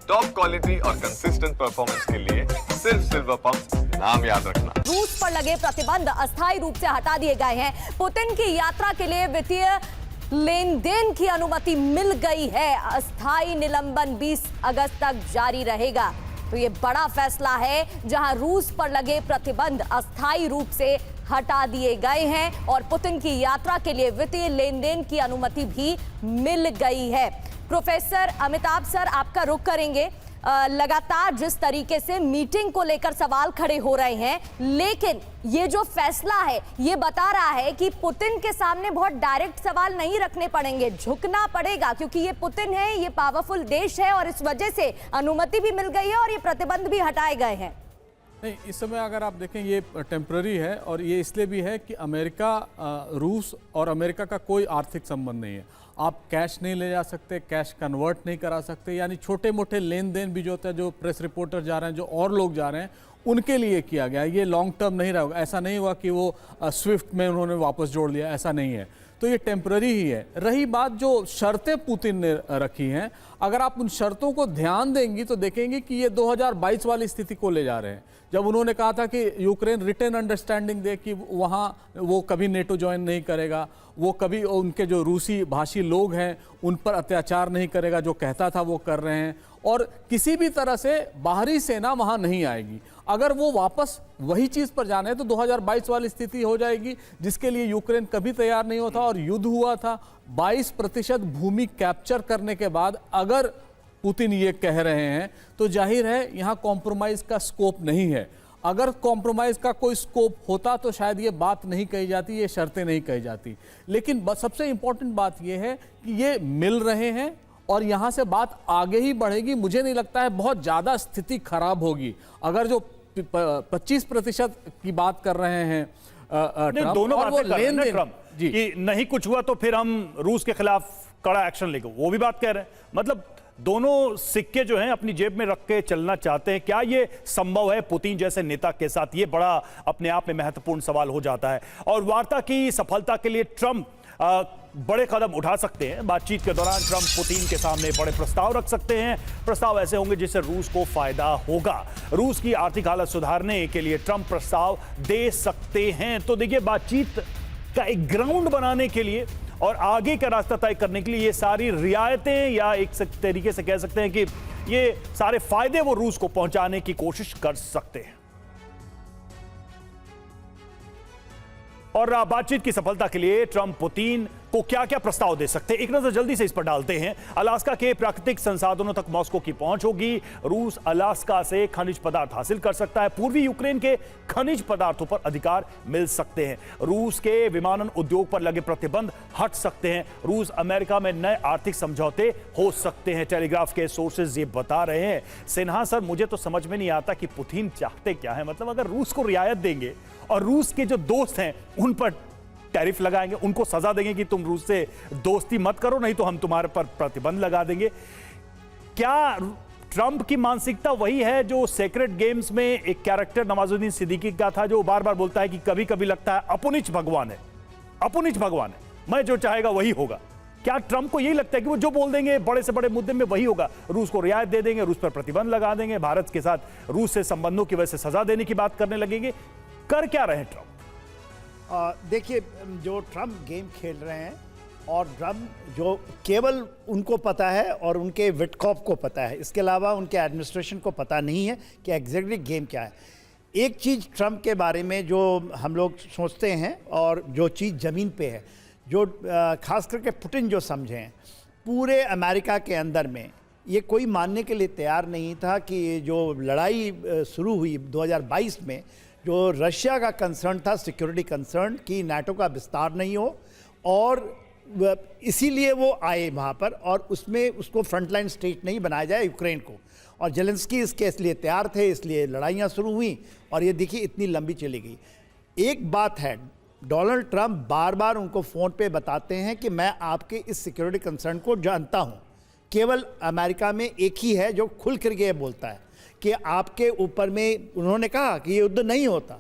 Top quality और consistent performance के लिए सिर्फ सिल्वर पंप नाम याद रखना। रूस पर लगे प्रतिबंध अस्थायी रूप से हटा दिए गए हैं। पुतिन की यात्रा के लिए वित्तीय लेन देन की अनुमति मिल गई है। अस्थायी निलंबन 20 अगस्त तक जारी रहेगा। तो ये बड़ा फैसला है, जहां रूस पर लगे प्रतिबंध अस्थायी रूप से हटा दिए गए हैं और पुतिन की यात्रा के लिए वित्तीय लेन देन की अनुमति भी मिल गई है। प्रोफेसर अमिताभ सर, आपका रुख करेंगे। लगातार जिस तरीके से मीटिंग को लेकर सवाल खड़े हो रहे हैं, लेकिन ये जो फैसला है ये बता रहा है कि पुतिन के सामने बहुत डायरेक्ट सवाल नहीं रखने पड़ेंगे, झुकना पड़ेगा, क्योंकि ये पुतिन है, ये पावरफुल देश है और इस वजह से अनुमति भी मिल गई है और ये प्रतिबंध भी हटाए गए हैं। नहीं, इस समय अगर आप देखें ये टेम्पररी है और ये इसलिए भी है कि अमेरिका, रूस और अमेरिका का कोई आर्थिक संबंध नहीं है। आप कैश नहीं ले जा सकते, कैश कन्वर्ट नहीं करा सकते, यानी छोटे मोटे लेन देन भी जो होता है, जो प्रेस रिपोर्टर जा रहे हैं, जो और लोग जा रहे हैं, उनके लिए किया गया। ये लॉन्ग टर्म नहीं रहेगा। ऐसा नहीं हुआ कि वो स्विफ्ट में उन्होंने वापस जोड़ लिया, ऐसा नहीं है। तो ये टेम्पररी ही है। रही बात जो शर्तें पुतिन ने रखी हैं, अगर आप उन शर्तों को ध्यान देंगी तो देखेंगे कि ये 2022 वाली स्थिति को ले जा रहे हैं, जब उन्होंने कहा था कि यूक्रेन रिटर्न अंडरस्टैंडिंग दे कि वहाँ वो कभी नेटो ज्वाइन नहीं करेगा, वो कभी उनके जो रूसी भाषी लोग हैं उन पर अत्याचार नहीं करेगा, जो कहता था वो कर रहे हैं, और किसी भी तरह से बाहरी सेना वहाँ नहीं आएगी। अगर वो वापस वही चीज़ पर जाना है तो 2022 वाली स्थिति हो जाएगी, जिसके लिए यूक्रेन कभी तैयार नहीं होता और युद्ध हुआ था। 22% भूमि कैप्चर करने के बाद अगर पुतिन ये कह रहे हैं तो जाहिर है यहाँ कॉम्प्रोमाइज़ का स्कोप नहीं है। अगर कॉम्प्रोमाइज़ का कोई स्कोप होता तो शायद ये बात नहीं कही जाती, ये शर्तें नहीं कही जाती। लेकिन सबसे इम्पोर्टेंट बात ये है कि ये मिल रहे हैं और यहाँ से बात आगे ही बढ़ेगी। मुझे नहीं लगता है बहुत ज़्यादा स्थिति खराब होगी। अगर जो 25% की बात कर रहे हैं ट्रंप, दोनों और वो लेन देन कि नहीं कुछ हुआ तो फिर हम रूस के खिलाफ कड़ा एक्शन लेंगे, वो भी बात कह रहे हैं। मतलब दोनों सिक्के जो हैं अपनी जेब में रख के चलना चाहते हैं। क्या ये संभव है पुतिन जैसे नेता के साथ? ये बड़ा अपने आप में महत्वपूर्ण सवाल हो जाता है। और वार्ता की सफलता के लिए ट्रंप बड़े कदम उठा सकते हैं। बातचीत के दौरान ट्रंप पुतिन के सामने बड़े प्रस्ताव रख सकते हैं। प्रस्ताव ऐसे होंगे जिससे रूस को फायदा होगा। रूस की आर्थिक हालत सुधारने के लिए ट्रंप प्रस्ताव दे सकते हैं। तो देखिए, बातचीत का एक ग्राउंड बनाने के लिए और आगे का रास्ता तय करने के लिए ये सारी रियायतें, या एक तरीके से कह सकते हैं कि ये सारे फायदे वो रूस को पहुंचाने की कोशिश कर सकते हैं। और बातचीत की सफलता के लिए ट्रंप पुतिन को क्या क्या प्रस्ताव दे सकते हैं, एक नजर जल्दी से इस पर डालते हैं। अलास्का के प्राकृतिक संसाधनों तक मॉस्को की पहुंच होगी। रूस अलास्का से खनिज पदार्थ हासिल कर सकता है। पूर्वी यूक्रेन के खनिज पदार्थों पर अधिकार मिल सकते हैं। रूस के विमानन उद्योग पर लगे प्रतिबंध हट सकते हैं। रूस अमेरिका में नए आर्थिक समझौते हो सकते हैं। टेलीग्राफ के सोर्सेज ये बता रहे हैं। सिन्हा सर, मुझे तो समझ में नहीं आता कि पुतिन चाहते क्या है। मतलब अगर रूस को रियायत देंगे और रूस के जो दोस्त हैं उन पर टैरिफ लगाएंगे, उनको सजा देंगे कि तुम रूस से दोस्ती मत करो, नहीं तो हम तुम्हारे पर प्रतिबंध लगा देंगे। क्या ट्रंप की मानसिकता वही है जो सेक्रेट गेम्स में एक कैरेक्टर नवाजुद्दीन सिद्दीकी का था, जो बार बार बोलता है कि कभी कभी लगता है अपुनिच भगवान है, अपुनिच भगवान है, मैं जो चाहेगा वही होगा? क्या ट्रंप को यही लगता है कि वो जो बोल देंगे बड़े से बड़े मुद्दे में वही होगा? रूस को रियायत दे देंगे, रूस पर प्रतिबंध लगा देंगे, भारत के साथ रूस से संबंधों की वजह से सजा देने की बात करने लगेंगे। कर क्या रहे ट्रंप? देखिए, जो ट्रंप गेम खेल रहे हैं, और ट्रंप जो केवल उनको पता है और उनके विटकॉफ को पता है, इसके अलावा उनके एडमिनिस्ट्रेशन को पता नहीं है कि एग्जैक्टली गेम क्या है। एक चीज़ ट्रंप के बारे में जो हम लोग सोचते हैं और जो चीज़ ज़मीन पे है, जो खास करके पुतिन जो समझे हैं, पूरे अमेरिका के अंदर में ये कोई मानने के लिए तैयार नहीं था कि जो लड़ाई शुरू हुई 2022 में, जो रशिया का कंसर्न था, सिक्योरिटी कंसर्न, कि नाटो का विस्तार नहीं हो, और इसीलिए वो आए वहाँ पर, और उसमें उसको फ्रंटलाइन स्टेट नहीं बनाया जाए यूक्रेन को। और जेलेंस्की इसके इसलिए तैयार थे, इसलिए लड़ाइयाँ शुरू हुई और ये देखिए इतनी लंबी चली गई। एक बात है, डोनाल्ड ट्रंप बार बार उनको फ़ोन पे बताते हैं कि मैं आपके इस सिक्योरिटी कंसर्न को जानता हूँ। केवल अमेरिका में एक ही है जो खुल कर के बोलता है कि आपके ऊपर में, उन्होंने कहा कि ये युद्ध नहीं होता,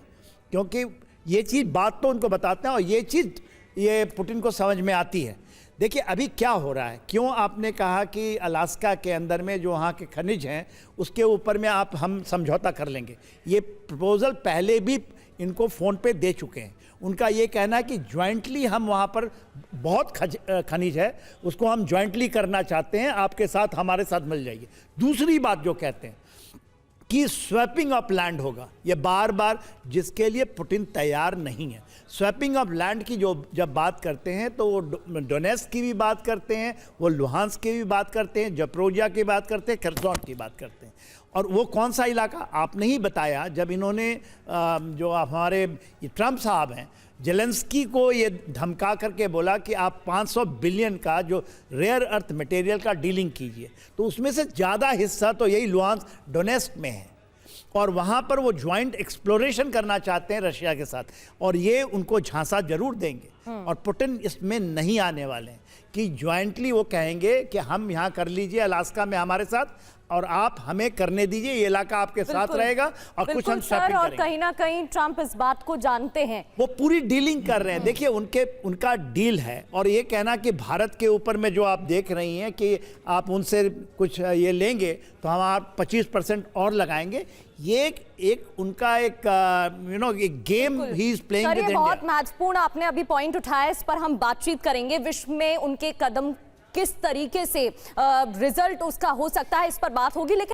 क्योंकि ये चीज़ बात तो उनको बताते हैं और ये चीज़ ये पुतिन को समझ में आती है। देखिए अभी क्या हो रहा है, क्यों आपने कहा कि अलास्का के अंदर में जो वहाँ के खनिज हैं उसके ऊपर में हम समझौता कर लेंगे। ये प्रपोजल पहले भी इनको फ़ोन पे दे चुके हैं। उनका ये कहना है कि ज्वाइंटली हम वहाँ पर बहुत खनिज है, उसको हम ज्वाइंटली करना चाहते हैं, आपके साथ हमारे साथ मिल जाइए। दूसरी बात जो कहते हैं कि स्वैपिंग ऑफ लैंड होगा, ये बार बार जिसके लिए पुतिन तैयार नहीं है। स्वैपिंग ऑफ लैंड की जो जब बात करते हैं तो वो डोनेट्स्क की भी बात करते हैं, वो लुहांस्क की भी बात करते हैं, जपोरिजिया की बात करते हैं, खर्सोन की बात करते हैं। और वो कौन सा इलाका आपने ही बताया, जब इन्होंने जो हमारे ट्रंप साहब हैं जेलेंस्की को ये धमका करके बोला कि आप 500 बिलियन का जो रेयर अर्थ मटेरियल का डीलिंग कीजिए, तो उसमें से ज़्यादा हिस्सा तो यही लुहांस्क डोनेट्स्क में है और वहाँ पर वो ज्वाइंट एक्सप्लोरेशन करना चाहते हैं रशिया के साथ, और ये उनको झांसा जरूर देंगे। और पुतिन इसमें नहीं आने वाले हैं कि ज्वाइंटली वो कहेंगे कि हम यहाँ कर लीजिए अलास्का में हमारे साथ, और आप हमें करने दीजिए, ये इलाका आपके साथ रहेगा और कुछ हम सर, और कहीं ना कहीं ट्रंप इस बात को जानते हैं, वो पूरी डीलिंग कर रहे हैं। देखिए उनका डील है, और ये कहना कि भारत के ऊपर में जो आप देख रही हैं कि आप उनसे कुछ ये लेंगे तो हम आप 25% और लगाएंगे, ये एक उनका एक एक game he is playing with India. बहुत महत्वपूर्ण आपने अभी पॉइंट उठाया, इस पर हम बातचीत करेंगे। विश्व में उनके कदम किस तरीके से रिजल्ट उसका हो सकता है, इस पर बात होगी। लेकिन